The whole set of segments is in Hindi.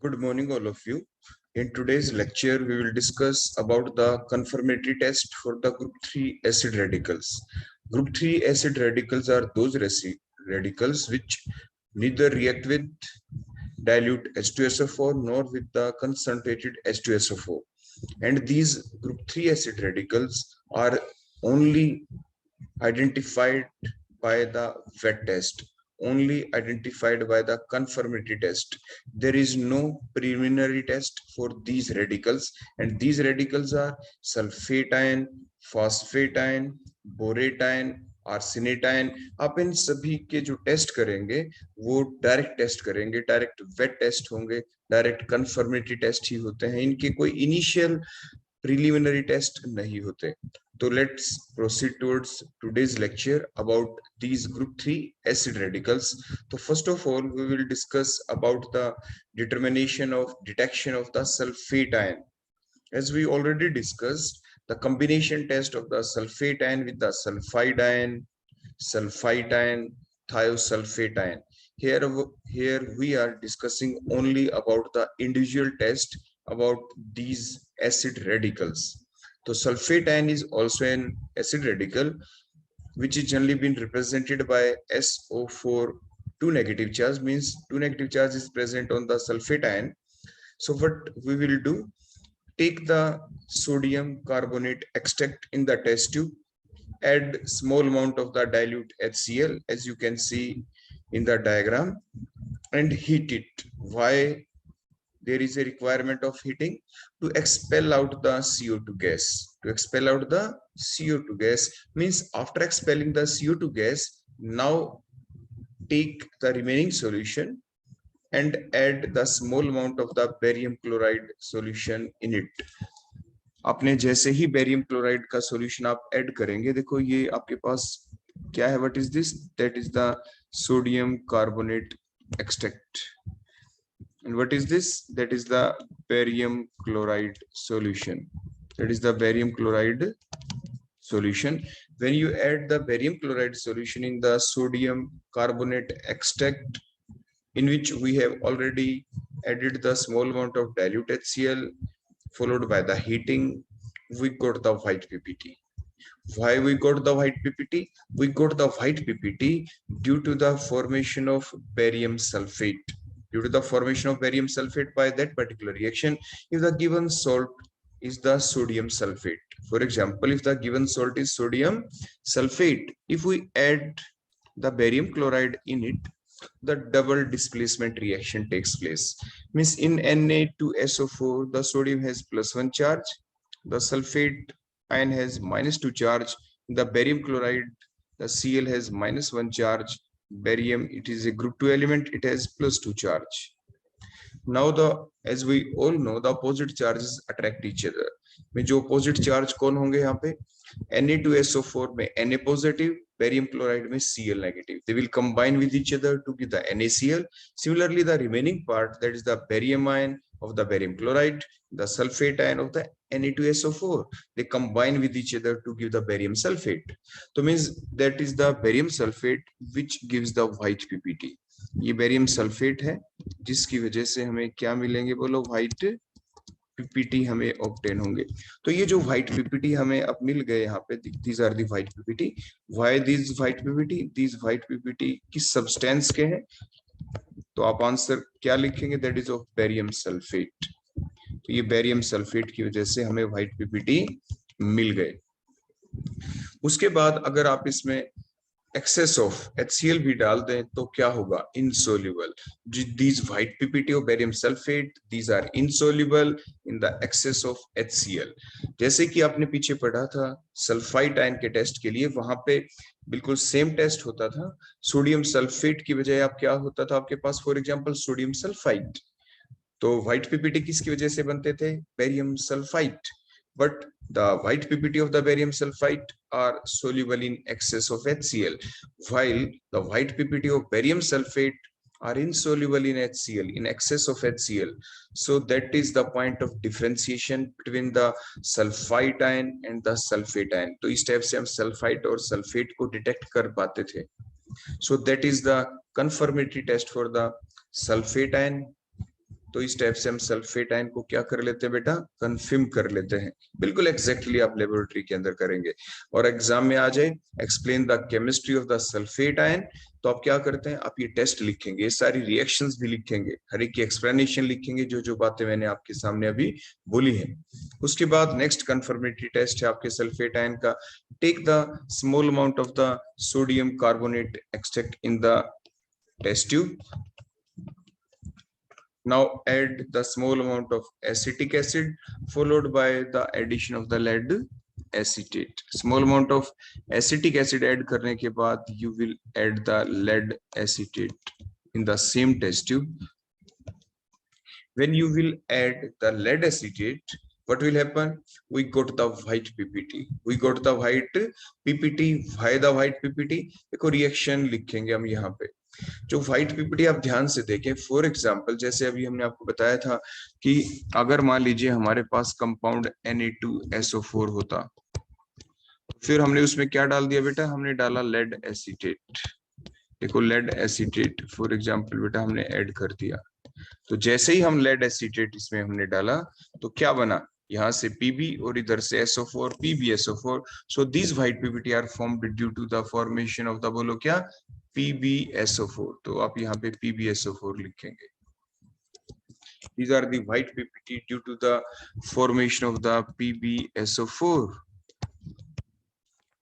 Good morning, all of you. In today's lecture, we will discuss about the conformity test for the group 3 acid radicals. Group 3 acid radicals are those radicals which neither react with dilute H2SO4 nor with the concentrated H2SO4. And these group 3 acid radicals are only identified by the wet test, only identified by the conformity test. There is no preliminary test for these radicals, and these radicals are sulfate, phosphate, बोरेटाइन, आर्सेनेटाइन. आप इन सभी के जो टेस्ट करेंगे वो डायरेक्ट टेस्ट करेंगे, डायरेक्ट वेट टेस्ट होंगे, डायरेक्ट कंफर्मेटरी टेस्ट ही होते हैं. इनके कोई initial preliminary test nahi hote. So let's proceed towards today's lecture about these group 3 acid radicals. So first of all, we will discuss about the determination of detection of the sulfate ion. As we already discussed, the combination test of the sulfate ion with the sulfide ion, thiosulfate ion. Here we are discussing only about the individual test about these acid radicals. So sulfate ion is also an acid radical which is generally been represented by SO4 2 negative charge, means 2 negative charge is present on the sulfate ion. So what we will do, take the sodium carbonate extract in the test tube, add small amount of the dilute HCl as you can see in the diagram, and heat it. Why there is a requirement of heating? To expel out the CO2 gas. To expel out the CO2 gas means after expelling the CO2 gas, now take the remaining solution and add the small amount of the barium chloride solution in it. आपने जैसे ही बेरियम क्लोराइड का सॉल्यूशन आप ऐड करेंगे, देखो ये आपके पास क्या है, what is this? That is the sodium carbonate extract. And what is this? That is the barium chloride solution. That is the barium chloride solution. When you add the barium chloride solution in the sodium carbonate extract, in which we have already added the small amount of dilute HCl, followed by the heating, we got the white PPT. Why we got the white PPT? We got the white PPT due to the formation of barium sulfate. Due to the formation of barium sulfate by that particular reaction, if the given salt is the sodium sulfate. For example, if the given salt is sodium sulfate, if we add the barium chloride in it, the double displacement reaction takes place. Means in Na2SO4, the sodium has +1 charge, the sulfate ion has -2 charge, the barium chloride, the Cl has -1 charge, barium, it is a group 2 element, it has +2 charge. Now as we all know, the opposite charges attract each other. में जो opposite charge कौन होंगे यहाँ पे? Na2SO4 में Na positive, barium chloride में Cl negative. They will combine with each other to give the NaCl. Similarly, the remaining part, that is the barium ion of the barium chloride, the sulfate ion of the Na2SO4, they combine with each other to give the barium sulfate. So means that is the barium sulfate which gives the white PPT. ये बेरियम सल्फेट है जिसकी वजह से हमें क्या मिलेंगे, बोलो? व्हाइट पीपीटी हमें ऑब्टेन होंगे. तो ये जो व्हाइट पीपीटी हमें अब मिल गए यहाँ पे, these are the white PPT. Why these white PPT? These white PPT किस सब्सटेंस के हैं? तो आप आंसर क्या लिखेंगे? That is of barium sulphate. तो ये बेरियम सल्फेट की वजह से हमें व्हाइट पीपीटी मिल गए. उसके बाद अगर आप इसमें excess of HCl भी डाल दें तो क्या होगा? Insoluble. These white PPT of barium sulfate, these are insoluble in the excess of HCl. जैसे कि आपने पीछे पढ़ा था सल्फाइड आयन के टेस्ट के लिए, वहां पे बिल्कुल सेम टेस्ट होता था. सोडियम सल्फेट की बजाय आप क्या होता था आपके पास? For example sodium sulphide. तो व्हाइट पीपीटी किसकी वजह से बनते थे? Barium sulphide. But the white PPT of the barium sulfite are soluble in excess of HCl, while the white PPT of barium sulfate are insoluble in HCl, in excess of HCl. So that is the point of differentiation between the sulfite ion and the sulfate ion. तो इस टाइप से हम सल्फाइट और सल्फेट को डिटेक्ट कर पाते थे. So that is the conformity test for the sulfate ion. तो इस टाइप से हम सल्फेट आयन को क्या कर लेते हैं बेटा, कन्फर्म कर लेते हैं। बिल्कुल एग्जैक्टली आप लेबोरेटरी के अंदर करेंगे और एग्जाम में आ जाए explain the chemistry of the sulphate ion, तो आप क्या करते हैं, आप ये टेस्ट लिखेंगे, ये सारी रिएक्शंस भी लिखेंगे, हर एक की एक्सप्लेनेशन लिखेंगे, जो जो बातें मैंने आपके सामने अभी बोली है। उसके बाद नेक्स्ट कंफर्मेटरी टेस्ट है आपके सल्फेट आयन का, take the small amount of the sodium carbonate extract in the test tube. Now add the small amount of acetic acid followed by the addition of the lead acetate. Small amount of acetic acid add करने के बाद you will add the lead acetate in the same test tube. When you will add the lead acetate, what will happen? We got the white PPT. We got the white PPT. Why the white PPT? देखो रिएक्शन लिखेंगे हम यहाँ पे। जो व्हाइट पीपीटी आप ध्यान से देखें, फॉर एग्जांपल जैसे अभी हमने आपको बताया था कि अगर मान लीजिए हमारे पास कंपाउंड Na2SO4 होता, फिर हमने उसमें क्या डाल दिया बेटा, हमने डाला लेड एसीटेट। देखो लेड एसीटेट फॉर एग्जांपल बेटा हमने ऐड कर दिया, तो जैसे ही हम लेड एसीटेट इसमें हमने डाला तो क्या बना, यहाँ से Pb और इधर से SO4 PbSO4. So this white PPT are formed due to the formation of the, बोलो क्या, PbSO4. तो आप यहाँ पे PbSO4 लिखेंगे. These are the white PPT due to the formation of the PbSO4.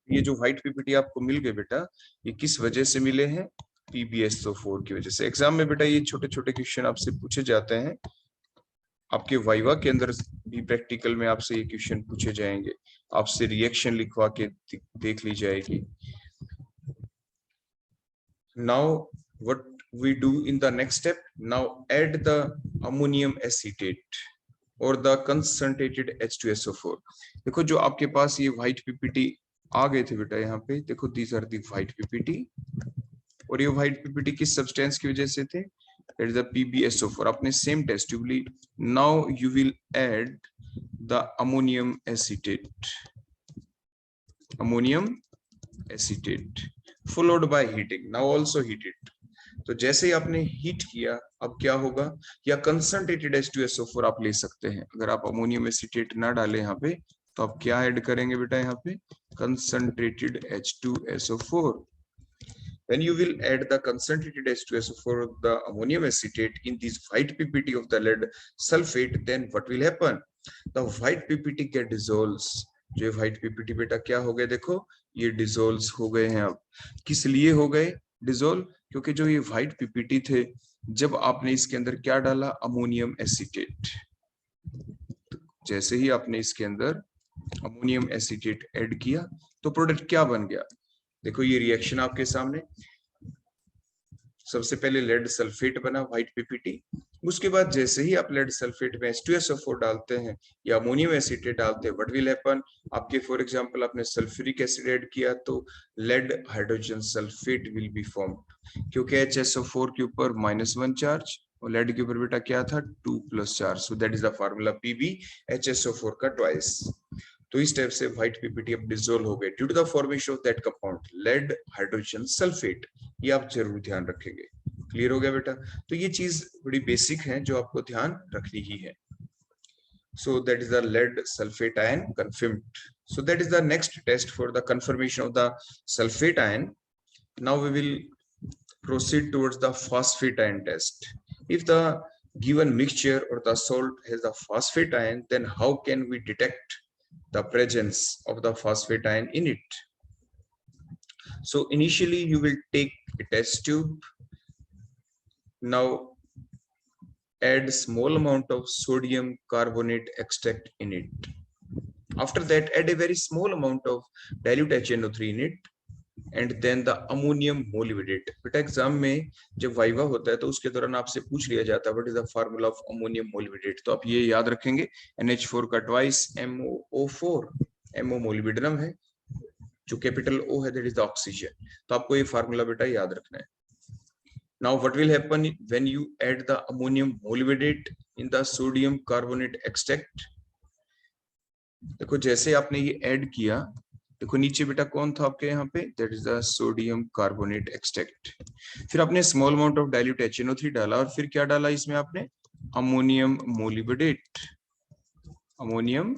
ये जो व्हाइट पीपीटी आपको मिल गए बेटा, ये किस वजह से मिले हैं, PbSO4 की वजह से. एग्जाम में बेटा ये छोटे छोटे क्वेश्चन आपसे पूछे जाते हैं, आपके वाइवा के अंदर भी प्रैक्टिकल में आपसे ये क्वेश्चन पूछे जाएंगे, आपसे रिएक्शन लिखवा के देख ली जाएगी. Now what we do in the next step, now add the ammonium acetate or the concentrated H2SO4. देखो जो आपके पास ये व्हाइट पीपीटी आ गए थे बेटा, यहाँ पे देखो these are the white PPT, और ये व्हाइट पीपीटी किस सब्सटेंस की वजह से थे, that is the PbSO4. अपने सेम टेस्ट ट्यूब ली. Now you will add the ammonium acetate, ammonium acetate followed by heating. Now also heat it. तो जैसे ही आपने हीट किया, अब क्या होगा, या कंसंट्रेटेड H2SO4 आप ले सकते हैं. अगर आप अमोनियम एसीटेट ना डालें यहाँ पे, तो आप क्या ऐड करेंगे बेटा, यहाँ पे concentrated H2SO4. When you will add the concentrated H2SO4 of the ammonium acetate in this white PPT of the lead sulfate, then what will happen? The white PPT get dissolves. जो व्हाइट पीपीटी बेटा क्या हो गए, देखो ये डिसोल्व हो गए हैं. अब किस लिए हो गए डिसोल्व, क्योंकि जो ये व्हाइट पीपीटी थे, जब आपने इसके अंदर क्या डाला, अमोनियम एसीटेट, जैसे ही आपने इसके अंदर अमोनियम एसीटेट ऐड किया तो प्रोडक्ट क्या बन गया, देखो ये रिएक्शन आपके सामने. सबसे पहले लेड सल्फेट बना व्हाइट पीपीटी, उसके बाद जैसे ही आप लेड सल्फेट में H2SO4 डालते हैं या अमोनियम एसीटेट डालते हैं, व्हाट विल हैपन, आपके फॉर एग्जांपल आपने सल्फ्यूरिक एसिड ऐड किया तो lead hydrogen sulphate will be formed, क्योंकि HSO4 के ऊपर -1 चार्ज और लेड के ऊपर बेटा क्या था, 2+ charge. So that is the formula PbHSO4 का ट्वाइस. तो इस टाइप से व्हाइट पीपीटी अब डिसोल्व हो गए due to the formation of that compound lead hydrogen sulphate. ये आप जरूर ध्यान रखेंगे. क्लियर हो गया बेटा. तो ये चीज बड़ी बेसिक है जो आपको ध्यान रखनी ही है. So that is the lead sulphate ion confirmed. So that is the next test for the confirmation of the sulfate ion. Now we will proceed towards the phosphate ion test. If the given mixture or the salt has the phosphate ion, then how can we detect the presence of the phosphate ion in it? So initially you will take a test tube. Now add small amount of sodium carbonate extract in it. After that add a very small amount of dilute HNO3 in it and then the ammonium molybdenate. बेटा एग्जाम में जब वाइवा होता है तो उसके दौरान आपसे पूछ लिया जाता है what is the formula of ammonium molybdate, तो आप ये याद रखेंगे NH4 का ट्वाइस MOO4, MO मोलिब्डेनम है, जो कैपिटल O है दैट इज द ऑक्सीजन. तो आपको ये फार्मूला बेटा याद रखना है. Now what will happen when you add the ammonium molybdenate in the sodium carbonate extract? देखो जैसे आपने ये ऐड किया, देखो नीचे बेटा कौन था आपके यहाँ पे, that is the sodium carbonate extract. फिर आपने small amount of dilute HNO3 डाला और फिर क्या डाला इसमें आपने, अमोनियम मोलिबडेट, अमोनियम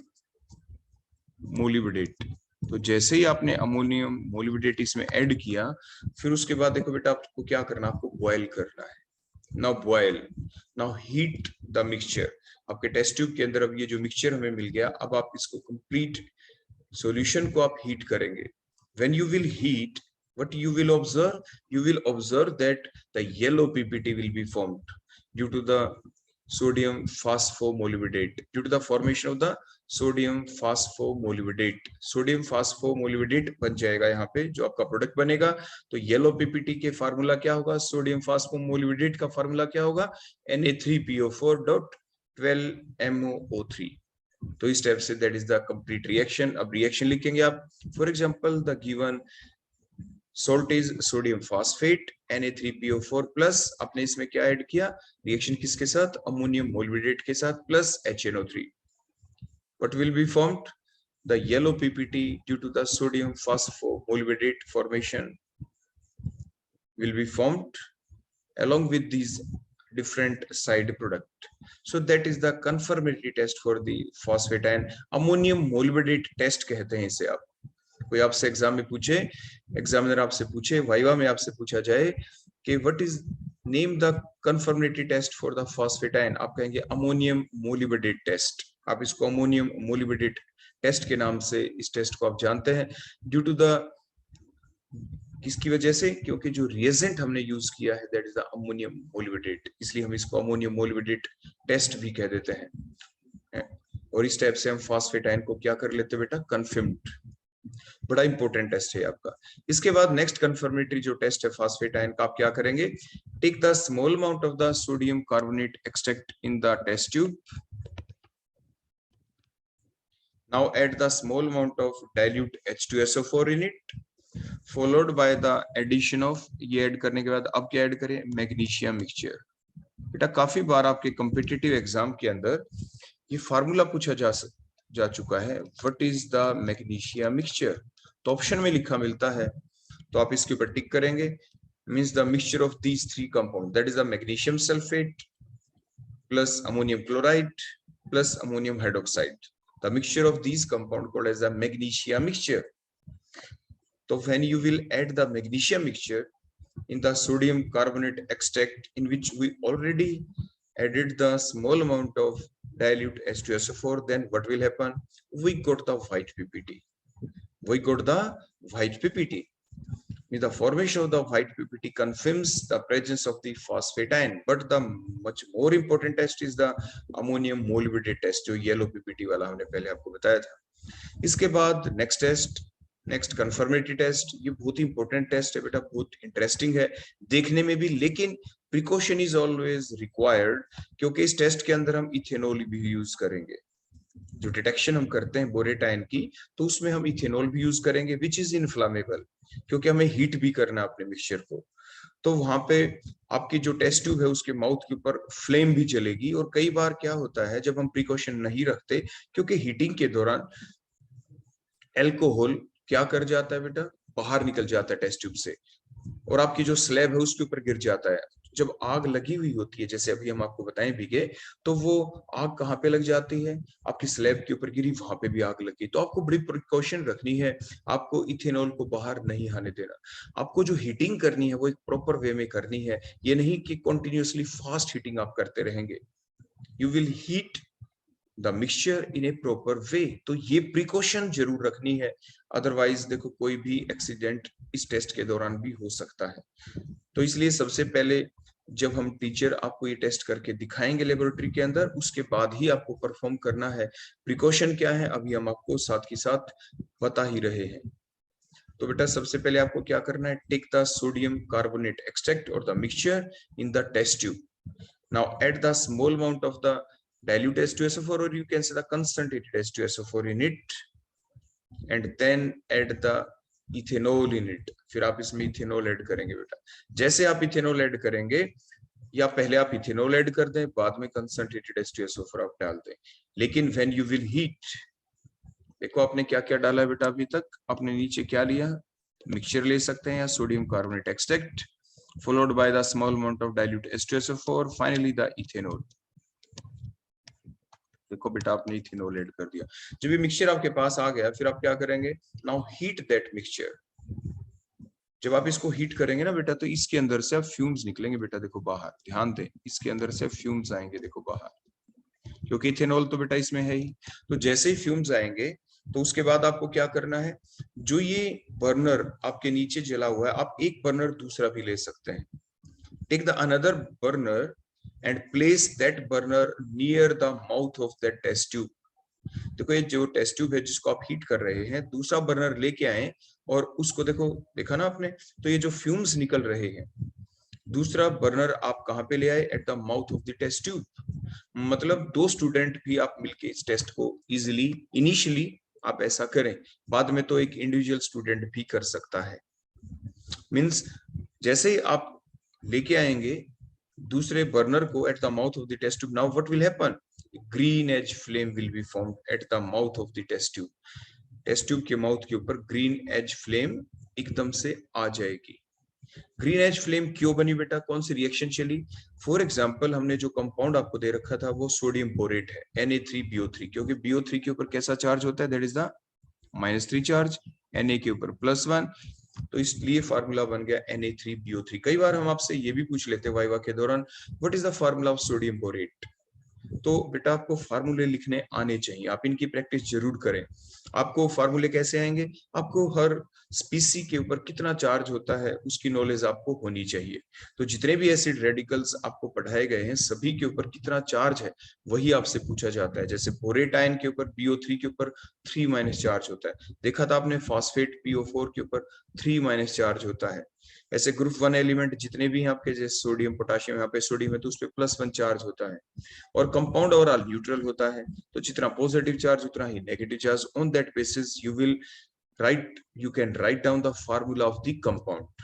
मोलिबडेट। तो जैसे ही आपने अमोनियम मोलिबडेट इसमें ऐड किया, फिर उसके बाद देखो बेटा आपको क्या करना, आपको बॉयल करना है। Now boil, now heat the mixture. आपके टेस्ट ट्यूब के अंदर अब ये जो मिक्सचर हमें मिल गया, अब आप इसको कंप्लीट सॉल्यूशन को आप हीट करेंगे। When you will heat, what you will observe that the yellow ppt will be formed due to the sodium phosphomolybdate, due to the formation of the sodium phosphomolybdate. Sodium phosphomolybdate बन जाएगा यहाँ पे जो आपका प्रोडक्ट बनेगा। तो येलो पीपीटी के फार्मूला क्या होगा, सोडियम फास्फोमोलिबडेट का फार्मूला क्या होगा, Na3PO4.12MoO3। तो इस type say that is the complete reaction. अब रिएक्शन लिखेंगे आप, for example the given salt is sodium phosphate Na3PO4 plus, आपने इसमें क्या ऐड किया, रिएक्शन किसके साथ, अमोनियम मोलिबडेट के साथ plus HNO3। What will be formed? The yellow PPT due to the sodium phosphomolybdate formation will be formed along with these different side product. So that is the conformity test for the phosphate and ammonium molybdate test कहते हैं इसे। आप कोई आपसे एग्जाम में पूछे, एग्जामिनर आपसे पूछे, वाइवा में आपसे पूछा जाए कि what is name the confirmatory test for the phosphate ion, आप कहेंगे अमोनियम मोलिबडेट टेस्ट। आप इसको अमोनियम मोलिबडेट टेस्ट के नाम से इस टेस्ट को आप जानते हैं। ड्यू टू द किसकी वजह से, क्योंकि जो रिएजेंट हमने यूज किया है दैट इज द अमोनियम मोलिबडेट, इसलिए हम इसको अमोनियम मोलिबडेट टेस्ट भी कह देते हैं। और इस टाइप से हम फॉस्फेटाइन को क्या कर लेते हैं बेटा, कन्फर्म्ड। बड़ा इंपॉर्टेंट टेस्ट है आपका। इसके बाद नेक्स्ट कंफर्मेटरी जो टेस्ट है फॉस्फेटाइन का, आप क्या करेंगे, take the small amount of the sodium carbonate extract in the test tube. Now add the small amount of dilute H2SO4 in it, followed by the addition of, ये ऐड करने के बाद अब क्या ऐड करें, मैग्नीशियम मिक्सचर। बेटा काफी बार आपके कॉम्पिटिटिव एग्जाम के अंदर ये फार्मूला पूछा जा चुका है, what is the magnesium mixture, तो ऑप्शन में लिखा मिलता है, तो आप इसके ऊपर टिक करेंगे। Means the mixture of these three compound, that is the magnesium sulphate plus ammonium chloride plus ammonium hydroxide. The mixture of these compound called as the magnesium mixture. So when you will add the magnesium mixture in the sodium carbonate extract in which we already added the small amount of dilute H2SO4, then what will happen? We got the white PPT. We got the white PPT. The formation of the white PPT confirms the presence of the phosphatein, but the much more important test is the ammonium molybdate test, जो येलो PPT वाला हमने पहले आपको बताया था। इसके बाद next test, next confirmatory test, ये बहुत ही इंपॉर्टेंट टेस्ट है बेटा, बहुत इंटरेस्टिंग है देखने में भी, लेकिन प्रिकॉशन इज ऑलवेज रिक्वायर्ड, क्योंकि इस टेस्ट के अंदर हम इथेनॉल भी यूज करेंगे। जो डिटेक्शन हम करते हैं बोरेटाइन की, तो उसमें हम इथेनॉल भी यूज करेंगे विच इज इनफ्लामेबल, क्योंकि हमें हीट भी करना है अपने मिक्सचर को। तो वहां पे आपकी जो टेस्ट ट्यूब है उसके माउथ के ऊपर फ्लेम भी चलेगी। और कई बार क्या होता है जब हम प्रिकॉशन नहीं रखते, क्योंकि हीटिंग के दौरान एल्कोहल क्या कर जाता है बेटा, बाहर निकल जाता है टेस्ट ट्यूब से और आपकी जो स्लैब है उसके ऊपर गिर जाता है। जब आग लगी हुई होती है, जैसे अभी हम आपको बताएं भीगे, तो वो आग कहाँ पे लग जाती है, आपकी स्लैब के ऊपर गिरी, वहां पे भी आग लगी। तो आपको बड़ी प्रिकॉशन रखनी है, आपको इथेनॉल को बाहर नहीं आने देना। आपको जो हीटिंग करनी है वो एक प्रॉपर वे में करनी है, ये नहीं कि कंटिन्यूअसली फास्ट हीटिंग आप करते रहेंगे। You will heat the mixture in A proper way, तो ये प्रिकॉशन जरूर रखनी है, अदरवाइज देखो कोई भी एक्सीडेंट इस टेस्ट के दौरान भी हो सकता है। तो इसलिए सबसे पहले जब हम टीचर आपको ये टेस्ट करके दिखाएंगे लेबोरेटरी के अंदर, उसके बाद ही आपको परफॉर्म करना है। प्रिकॉशन क्या है अभी हम आपको साथ के साथ बता ही रहे हैं। तो बेटा सबसे पहले आपको क्या करना है, take the sodium carbonate extract और the mixture in the test tube. Now add the small amount of the dilute H2SO4 or you can say the concentrated H2SO4 in it, and then add the ethanol in it। फिर आप इसमें इथेनॉल ऐड करेंगे बेटा। जैसे आप इथेनॉल ऐड करेंगे, या पहले आप इथेनॉल ऐड कर दें, बाद में कंसंट्रेटेड H2SO4 आप डाल दें, लेकिन व्हेन यू विल हीट, देखो आपने क्या क्या डाला है बेटा अभी तक, आपने नीचे क्या लिया, मिक्सचर ले सकते हैं या sodium carbonate extract, followed by the small amount of dilute H2SO4, finally the ethanol। देखो बेटा आपने इथेनॉल ऐड कर दिया। जब ये मिक्सचर आपके पास आ गया फिर आप क्या करेंगे, नाउ हीट दैट मिक्सचर। जब आप इसको हीट करेंगे ना बेटा तो इसके अंदर से अब फ्यूम्स निकलेंगे बेटा, देखो बाहर, ध्यान दें, इसके अंदर से फ्यूम्स आएंगे देखो बाहर, क्योंकि इथेनॉल तो बेटा इसमें है ही। तो जैसे ही फ्यूम्स आएंगे तो उसके बाद आपको क्या करना है, जो ये बर्नर आपके नीचे जला हुआ है, आप एक बर्नर दूसरा भी ले सकते हैं। Take the another burner and place that burner near the mouth of that test tube. देखो ये जो टेस्ट ट्यूब है जिसको आप हीट कर रहे हैं, दूसरा बर्नर लेके आए और उसको देखो, देखा ना आपने, तो ये जो फ्यूम्स निकल रहे हैं, दूसरा बर्नर आप कहां पे ले आए, at the mouth of the test tube. मतलब दो स्टूडेंट भी आप मिलके इस टेस्ट को इजीली, इनिशियली आप ऐसा करें, बाद में तो एक इंडिविजुअल स्टूडेंट भी कर सकता है। मींस जैसे ही आप लेके आएंगे दूसरे बर्नर को at the mouth of the test tube, now what will happen, green edge flame will be formed at the mouth of the test tube. Test tube के माउथ के ऊपर ग्रीन एज फ्लेम एकदम से आ जाएगी। ग्रीन एज फ्लेम क्यों बनी बेटा, कौन सी रिएक्शन चली? फॉर एग्जांपल हमने जो कंपाउंड आपको दे रखा था वो सोडियम बोरेट है, Na3BO3, क्योंकि BO3 के ऊपर कैसा चार्ज होता है, that is the -3 charge, Na के ऊपर +1, तो इसलिए फार्मूला बन गया Na3BO3। कई बार हम आपसे ये भी पूछ लेते हैं वाइवा के दौरान, what is the formula of sodium borate. तो बेटा आपको फार्मूले लिखने आने चाहिए, आप इनकी प्रैक्टिस जरूर करें। आपको फार्मूले कैसे आएंगे, आपको हर स्पीसी के ऊपर कितना चार्ज होता है उसकी नॉलेज आपको होनी चाहिए। तो जितने भी एसिड रेडिकल्स आपको पढ़ाए गए हैं सभी के ऊपर कितना चार्ज है वही आपसे पूछा जाता है। जैसे बोरेट आयन के ऊपर BO3 के ऊपर 3- चार्ज होता है, देखा था आपने फॉस्फेट PO4 के ऊपर 3- चार्ज होता है। ऐसे ग्रुप 1 एलिमेंट जितने भी हैं आपके, जैसे सोडियम पोटाशियम, यहाँ पे सोडियम है तो उस पर +1 चार्ज होता है। और कंपाउंड ओवरऑल न्यूट्रल होता है, तो जितना पॉजिटिव चार्ज उतना ही negative charge. On that basis you can write down the formula of the compound.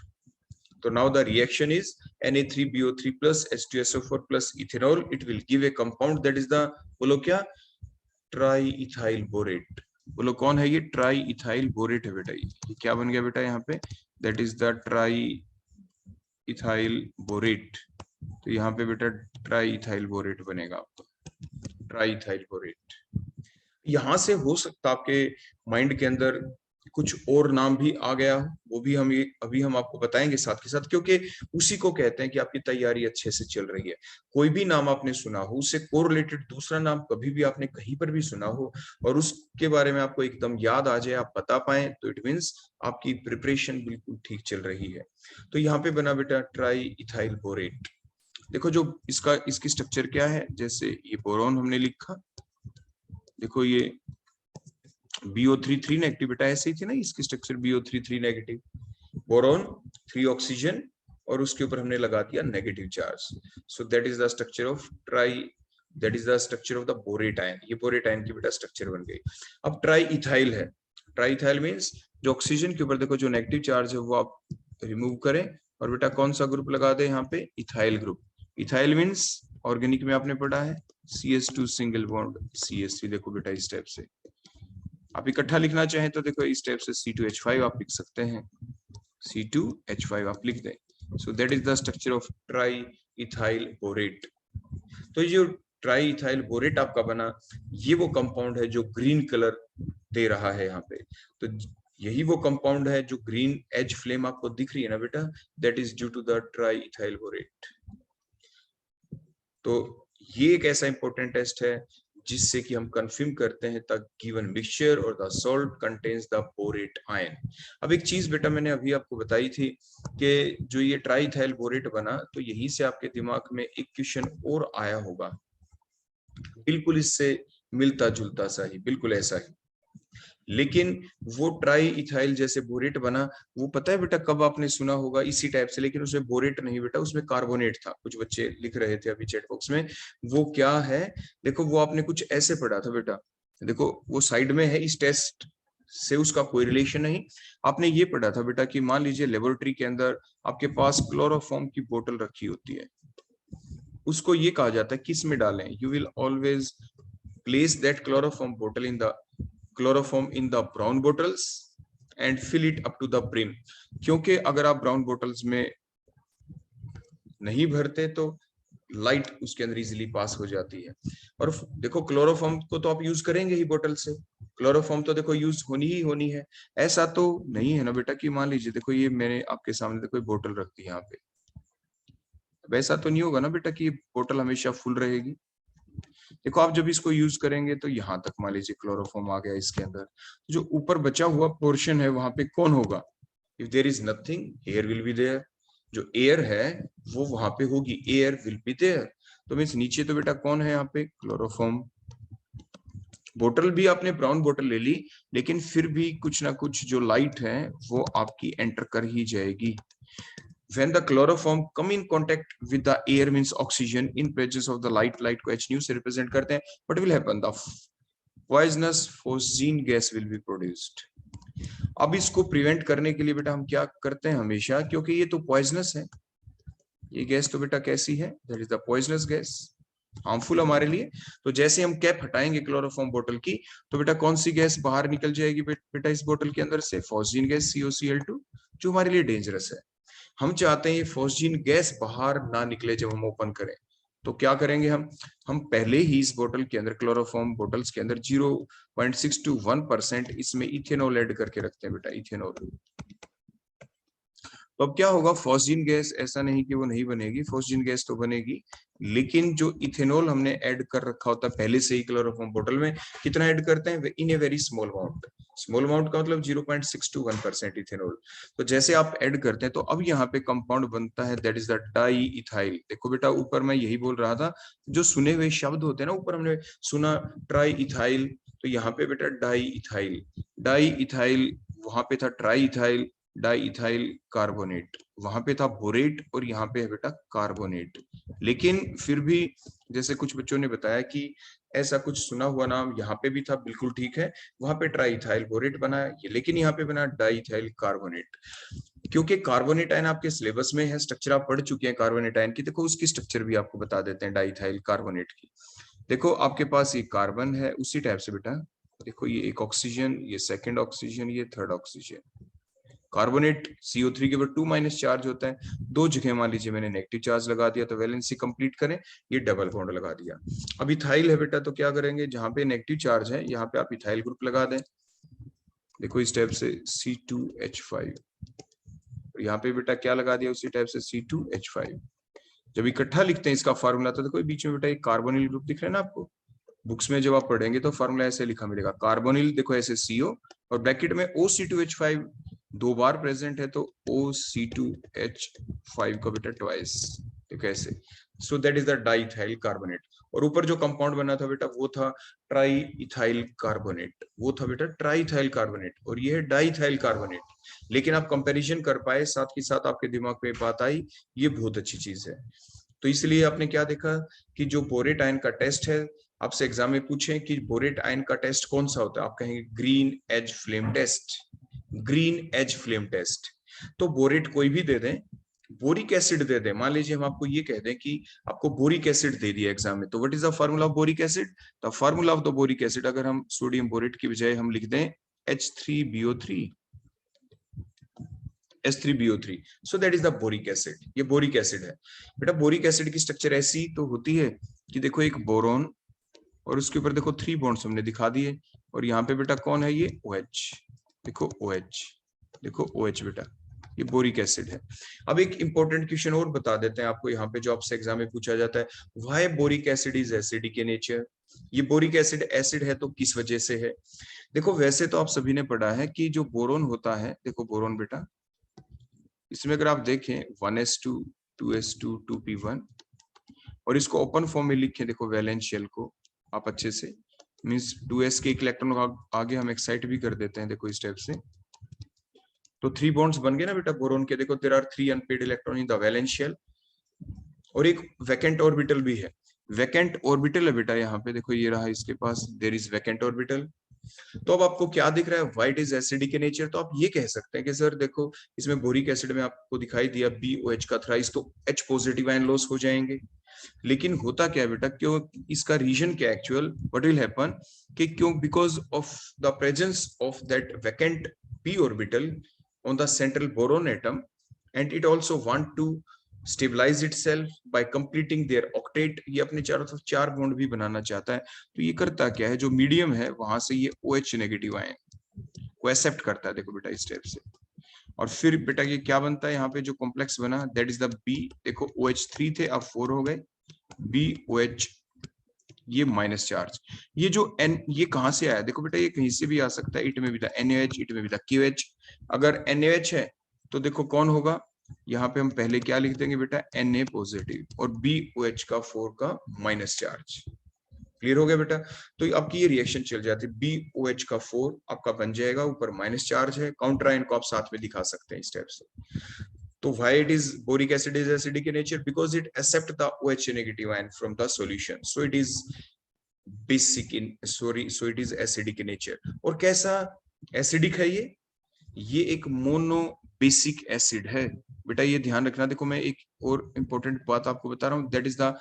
So now the reaction is Na3BO3 plus H2SO4 plus ethanol, it will give a compound that is the, बोलो क्या, ट्राईइथाइल बोरेट। बोलो कौन है ये, ट्राईइथाइल बोरेट है बेटा। ये क्या बन गया बेटा यहाँ पे, that is the triethyl borate. तो यहाँ पे बेटा ट्राईइथाइल बोरेट बनेगा आपका, ट्राईइथाइल बोरेट। यहां से हो सकता आपके माइंड के अंदर कुछ और नाम भी आ गया, वो भी हम अभी हम आपको बताएंगे साथ के साथ, क्योंकि उसी को कहते हैं कि आपकी तैयारी अच्छे से चल रही है। कोई भी नाम आपने सुना हो उससे कोरिलेटेड दूसरा नाम कभी भी आपने कहीं पर भी सुना हो और उसके बारे में आपको एकदम याद आ जाए, आप बता पाए, तो इट मीन्स आपकी प्रिपरेशन बिल्कुल ठीक चल रही है। तो यहाँ पे बना बेटा ट्राईइथाइल बोरेट। देखो जो इसकी स्ट्रक्चर क्या है, जैसे ये बोरॉन हमने लिखा, देखो ये BO3 3 नेगेटिव बेटा, ऐसे ही थी ना इसकी structure, BO3 3 negative, boron 3 oxygen और उसके ऊपर हमने लगा दिया negative charge. So that is the structure of that is the structure of the borate ion. ये बोरेट आयन की बेटा स्ट्रक्चर बन गई। अब ट्राईइथाइल है, ट्राईइथाइल मींस जो ऑक्सीजन के ऊपर देखो जो नेगेटिव चार्ज है वो आप रिमूव करें और बेटा कौन सा ग्रुप लगा दे यहाँ पे, ethyl group. Ethyl means organic में आपने पढ़ा है CH2 सिंगल बॉन्ड CH3। देखो बेटा इस टाइप से आप इकट्ठा लिखना चाहें तो देखो इस टाइप से C2H5 आप लिख सकते हैं, C2H5 आप लिख दें। So that is the structure of triethyl borate. तो ये जो ट्राईइथाइल बोरेट आपका बना, ये वो कंपाउंड है जो ग्रीन कलर दे रहा है यहाँ पे। तो यही वो कंपाउंड है जो ग्रीन एज फ्लेम आपको दिख रही है ना बेटा, that is due to the triethyl borate. तो ये एक ऐसा इंपॉर्टेंट टेस्ट है जिससे कि हम कंफर्म करते हैं द गिवन मिक्सचर और the salt contains the borate ion. अब एक चीज बेटा मैंने अभी आपको बताई थी कि जो ये ट्राईइथाइल बोरेट बना, तो यहीं से आपके दिमाग में एक क्वेश्चन और आया होगा, बिल्कुल इससे मिलता जुलता सा ही, बिल्कुल ऐसा ही, लेकिन वो ट्राईइथाइल जैसे बोरेट बना, वो पता है बेटा कब आपने सुना होगा इसी टाइप से, लेकिन उसमें बोरेट नहीं बेटा, उसमें कार्बोनेट था। कुछ बच्चे लिख रहे थे अभी चैट बॉक्स में, वो क्या है, देखो वो आपने कुछ ऐसे पढ़ा था बेटा, देखो वो साइड में है, इस टेस्ट से उसका कोई रिलेशन नहीं। आपने ये पढ़ा था बेटा कि मान लीजिए लेबोरेटरी के अंदर आपके पास क्लोरोफॉर्म की बोतल रखी होती है, उसको ये कहा जाता है किस में डालें, you will always place that chloroform बोतल in the chloroform in the brown bottles and fill it up to the brim. क्योंकि अगर आप ब्राउन बोटल्स में नहीं भरते तो लाइट उसके अंदर इजीली पास हो जाती है। और देखो क्लोरोफॉर्म को तो आप यूज करेंगे ही बोतल से, क्लोरोफॉर्म तो देखो यूज होनी ही होनी है। ऐसा तो नहीं है ना बेटा कि मान लीजिए देखो ये मैंने आपके सामने देखो बोतल रख दी यहाँ पे, वैसा तो नहीं होगा ना बेटा कि बोतल हमेशा फुल रहेगी। देखो आप जब इसको यूज करेंगे तो यहाँ तक मान लीजिए क्लोरोफॉर्म आ गया इसके अंदर, जो ऊपर बचा हुआ पोर्शन है वहां पे कौन होगा? If there is nothing air will be there, जो एयर है वो वहां पे होगी, एयर विल बी देयर। तो मीन्स नीचे तो बेटा कौन है यहाँ पे? क्लोरोफॉर्म। बोतल भी आपने ब्राउन बोतल ले ली, लेकिन फिर भी कुछ ना कुछ जो लाइट है वो आपकी एंटर कर ही जाएगी। When the chloroform come in contact with the air means oxygen in presence of the light, light को H nu से represent करते हैं, what will happen? The poisonous phosgene gas will be produced. अब इसको प्रिवेंट करने के लिए बेटा हम क्या करते हैं हमेशा, क्योंकि ये तो पॉइजनस है, ये गैस तो बेटा कैसी है? That is the poisonous gas, harmful हमारे लिए। तो जैसे हम कैप हटाएंगे क्लोरोफॉर्म बोतल की, तो बेटा कौन सी गैस बाहर निकल जाएगी बेटा इस बोतल के अंदर से? फॉस्जीन गैस COCl2, जो हमारे लिए डेंजरस है। हम चाहते हैं ये फॉस्जीन गैस बाहर ना निकले जब हम ओपन करें, तो क्या करेंगे हम पहले ही इस बोतल के अंदर, क्लोरोफॉर्म बोतल्स के अंदर 0.6 to 1% इसमें इथेनॉल ऐड करके रखते हैं बेटा, इथेनॉल। तो अब क्या होगा? फॉस्जीन गैस ऐसा नहीं कि वो नहीं बनेगी, फॉस्जीन गैस तो बनेगी, लेकिन जो इथेनॉल हमने ऐड कर रखा होता है पहले से ही क्लोरोफॉर्म बोतल में, कितना ऐड करते हैं? In a very small amount. Small amount का मतलब 0.6 to 1% इथेनॉल। तो जैसे आप ऐड करते हैं तो अब यहाँ पे कंपाउंड बनता है, that is the di ethyl. देखो बेटा ऊपर मैं यही बोल रहा था, जो सुने हुए शब्द होते हैं ना, ऊपर हमने सुना ट्राई इथाइल, तो यहाँ पे बेटा डाई इथाइल, डाई इथाइल, वहां पे था try ethyl, di ethyl carbonate, वहां पे था बोरेट, और यहाँ पे है बेटा कार्बोनेट। लेकिन फिर भी जैसे कुछ बच्चों ने बताया कि ऐसा कुछ सुना हुआ नाम यहाँ पे भी था, बिल्कुल ठीक है, वहां पे ट्राई इथाइल बोरेट बना है, लेकिन यहाँ पे बना डाई इथाइल कार्बोनेट। क्योंकि कार्बोनेट आयन आपके सिलेबस में है, स्ट्रक्चर आप पढ़ चुके हैं कार्बोनेट आयन की, देखो उसकी स्ट्रक्चर भी आपको बता देते हैं डाई इथाइल कार्बोनेट की। देखो आपके पास ये कार्बन है, उसी टाइप से बेटा देखो ये एक ऑक्सीजन, ये सेकंड ऑक्सीजन, ये थर्ड ऑक्सीजन। कार्बोनेट CO3 के ऊपर 2- चार्ज होता है, दो जगह मान लीजिए मैंने नेगेटिव चार्ज लगा दिया तो वैलेंसी कंप्लीट करें, ये डबल बॉन्ड लगा दिया। अब इथाइल है बेटा, तो क्या करेंगे? जहां पे नेगेटिव चार्ज है यहाँ पे आप इथाइल ग्रुप लगा दें, देखो इस टाइप से C2H5, यहाँ पे बेटा क्या लगा दिया? उसी टाइप से C2H5। जब इकट्ठा लिखते हैं इसका फार्मूला, तो देखो बीच में बेटा एक कार्बोनिल ग्रुप दिख रहा है ना आपको, बुक्स में जब आप पढ़ेंगे तो फार्मूला ऐसे लिखा मिलेगा, कार्बोनिल देखो ऐसे CO और ब्रैकेट में OC2H5 दो बार प्रेजेंट है, तो OC2H5 का बेटा ट्वाइस, तो कैसे? सो that is the diethyl carbonate. और ऊपर जो कंपाउंड बना था बेटा वो था ट्राई इथाइल कार्बोनेट, वो था बेटा ट्राई इथाइल कार्बोनेट, और ये है डाइथाइल कार्बोनेट। लेकिन आप कंपैरिजन कर पाए, साथ के साथ आपके दिमाग में बात आई, ये बहुत अच्छी चीज है। तो इसलिए आपने क्या देखा कि जो बोरेट आयन का टेस्ट है, आपसे एग्जाम में पूछे कि बोरेट आयन का टेस्ट कौन सा होता है, आप कहेंगे green edge flame test, green edge flame test. तो बोरेट कोई भी दे दें, बोरिक एसिड दे दें, मान लीजिए हम आपको ये कह दें कि आपको बोरिक एसिड दे दिया एग्जाम में, तो what is the formula of boric acid? The formula of the boric acid, अगर हम सोडियम बोरेट की बजाय हम लिख दें H3BO3, H3BO3, so that is the boric acid, ये बोरिक एसिड है बेटा। बोरिक एसिड की स्ट्रक्चर ऐसी तो होती है कि देखो एक बोरोन, और उसके ऊपर देखो 3 बॉन्ड्स हमने दिखा दिए, और यहाँ पे बेटा कौन है? ये OH, देखो OH, देखो OH बेटा, ये बोरिक एसिड है। अब एक इंपॉर्टेंट क्वेश्चन और बता देते हैं आपको यहाँ पे, जो आपसे एग्जाम में पूछा जाता है, why boric acid is acidic in nature? ये बोरिक एसिड एसिड है तो किस वजह से है? देखो वैसे तो आप सभी ने पढ़ा है कि जो बोरोन होता है, देखो बोरोन बेटा, इसमें अगर आप देखें 1s2 2s2 2p1, और इसको ओपन फॉर्म में लिखें, देखो वैलेंस शेल को आप अच्छे से, मींस 2s के एक इलेक्ट्रॉन आगे हम एक्साइट भी कर देते हैं, देखो इस टाइप से, तो 3 बॉन्ड्स बन गए ना बेटा बोरोन के, देखो there are 3 unpaired electron in the valence shell, और एक वैकेंट ऑर्बिटल भी है, वैकेंट ऑर्बिटल है बेटा यहाँ पे, देखो ये रहा इसके पास, देयर इज वैकेंट ऑर्बिटल। तो अब आपको क्या दिख रहा है? White is acidic in nature, तो आप ये कह सकते हैं कि सर देखो इसमें बोरिक एसिड में आपको दिखाई दिया BOH का थ्राइस, तो H पॉजिटिव आयन लॉस हो जाएंगे। लेकिन होता क्या है बेटा, क्यों इसका रीजन क्या एक्चुअल, व्हाट विल हैपन कि क्यों, because of the presence of that vacant p orbital on the central boron atom, and it also want to stabilize itself by completing their octet, ये अपने चारों तरफ 4 बॉन्ड भी बनाना चाहता है। तो ये करता क्या है, जो मीडियम है वहां से ये OH नेगेटिव आयन को एक्सेप्ट करता है। देखो बेटा इस टाइप से, और फिर बेटा ये क्या बनता है, यहाँ पे जो कॉम्प्लेक्स बना दैट इज द बी। देखो OH3 थे अब 4 हो गए, BOH, ये माइनस चार्ज। ये जो N, ये कहां से आया, देखो बेटा ये कहीं से भी आ सकता है, इट में भी था NaOH, इट में भी था QH। अगर NaOH है तो देखो कौन होगा, यहाँ पे हम पहले क्या लिख देंगे बेटा, Na पॉजिटिव, और BOH का 4 का माइनस चार्ज। क्लियर हो गया बेटा। तो आपकी ये रिएक्शन चल जाती है, BOH का 4 आपका बन जाएगा, ऊपर माइनस चार्ज है, काउंटर आयन को आप साथ में दिखा सकते हैं इस टाइप से। तो why it is boric acid is acidic in nature, because it accept the OH negative ion from the solution, so it is basic in so it is acidic in nature। और कैसा एसिडिक है ये एक मोनो बेसिक एसिड है बेटा, ये ध्यान रखना। देखो मैं एक और इंपॉर्टेंट बात आपको बता रहा हूं, that is the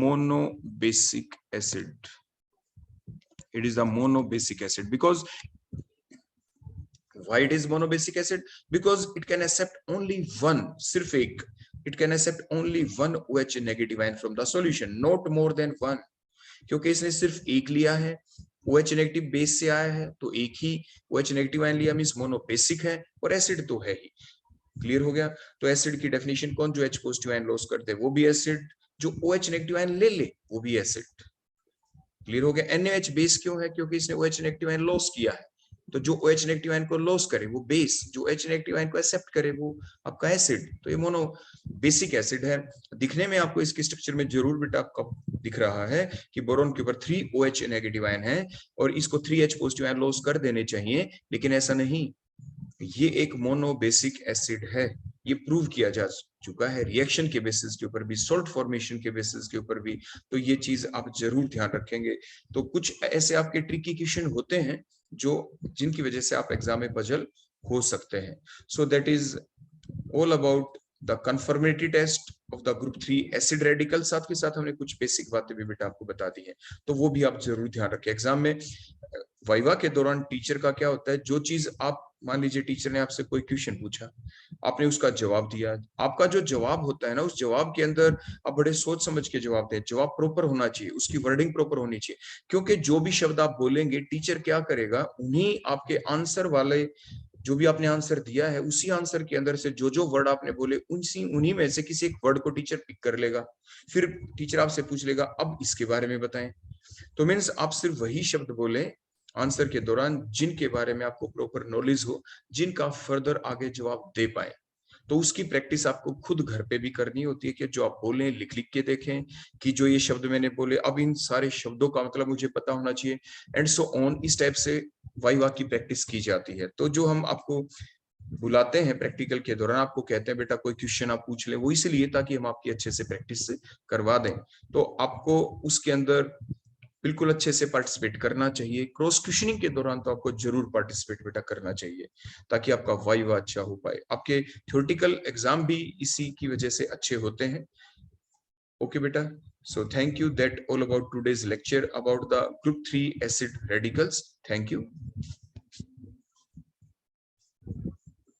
mono basic acid. It is the mono basic acid because why it is monobasic acid, because it can accept only one, सिर्फ एक, it can accept only one OH negative ion from the solution, not more than one। क्योंकि इसने सिर्फ एक लिया है, OH नेगेटिव बेस से आया है, तो एक ही OH नेगेटिव आयन लिया, मींस मोनोबेसिक है, और एसिड तो है ही। क्लियर हो गया। तो एसिड की डेफिनेशन कौन, जो H पॉजिटिव आयन लॉस करते हैं वो भी एसिड, जो OH नेगेटिव आयन ले ले वो भी एसिड। क्लियर हो गया। NaOH बेस क्यों है, क्योंकि इसने OH नेगेटिव आयन लॉस किया है, तो जो OH नेगेटिव आयन को लॉस करे वो बेस, जो H नेगेटिव आयन को एक्सेप्ट करे वो आपका एसिड। तो ये मोनो बेसिक एसिड है। दिखने में आपको इसके स्ट्रक्चर में जरूर बेटा आपको दिख रहा है कि बोरोन के ऊपर 3 OH नेगेटिव आयन है और इसको 3H पॉजिटिव आयन लॉस कर देने चाहिए, लेकिन ऐसा नहीं, ये एक मोनो बेसिक एसिड है। ये प्रूव किया जा चुका है रिएक्शन के बेसिस के ऊपर भी, सॉल्ट फॉर्मेशन के बेसिस के ऊपर भी। तो ये चीज आप जरूर ध्यान रखेंगे। तो कुछ ऐसे आपके ट्रिकी क्वेश्चन होते हैं जो जिनकी वजह से आप एग्जाम में पजल हो सकते हैं। So that is all about the confirmatory test of the group 3 acid radical. साथ के साथ हमने कुछ बेसिक बातें भी बेटा आपको बता दी हैं, तो वो भी आप जरूर ध्यान रखें। एग्जाम में वाइवा के दौरान टीचर का क्या होता है, जो चीज आप मान लीजिए टीचर ने आपसे कोई क्वेश्चन पूछा, आपने उसका जवाब दिया, आपका जो जवाब होता है ना, उस जवाब के अंदर आप बड़े सोच समझ के जवाब दें। जवाब प्रॉपर होना चाहिए, उसकी वर्डिंग प्रॉपर होनी चाहिए, क्योंकि जो भी शब्द आप बोलेंगे टीचर क्या करेगा, उन्हीं आपके आंसर वाले, जो भी आपने आंसर दिया है उसी आंसर के अंदर से जो जो वर्ड आपने बोले उन्हीं में से किसी एक वर्ड को टीचर पिक कर लेगा। फिर टीचर आपसे पूछ लेगा अब इसके बारे में बताएं। तो मीन्स आप सिर्फ वही शब्द बोले आंसर के दौरान जिनके बारे में आपको प्रॉपर नॉलेज हो, जिनका फर्दर आगे जवाब दे पाए। तो उसकी प्रैक्टिस आपको खुद घर पे भी करनी होती है कि जो आप बोलें लिख लिख के देखें कि जो ये शब्द मैंने बोले अब इन सारे शब्दों का मतलब मुझे पता होना चाहिए, एंड सो ऑन। इस टाइप से वाइवा की प्रैक्टिस की जाती है। तो जो हम आपको बुलाते हैं प्रैक्टिकल के दौरान, आपको कहते हैं बेटा कोई क्वेश्चन आप पूछ ले, वो इसलिए ताकि हम आपकी अच्छे से प्रैक्टिस करवा दें। तो आपको उसके अंदर बिल्कुल अच्छे से पार्टिसिपेट करना चाहिए। क्रॉस क्वेश्चनिंग के दौरान तो आपको जरूर पार्टिसिपेट बेटा करना चाहिए, ताकि आपका वाइवा अच्छा हो पाए। आपके थ्योरेटिकल एग्जाम भी इसी की वजह से अच्छे होते हैं। ओके बेटा, so thank you, that all about today's lecture about the group 3 acid radicals. Thank you.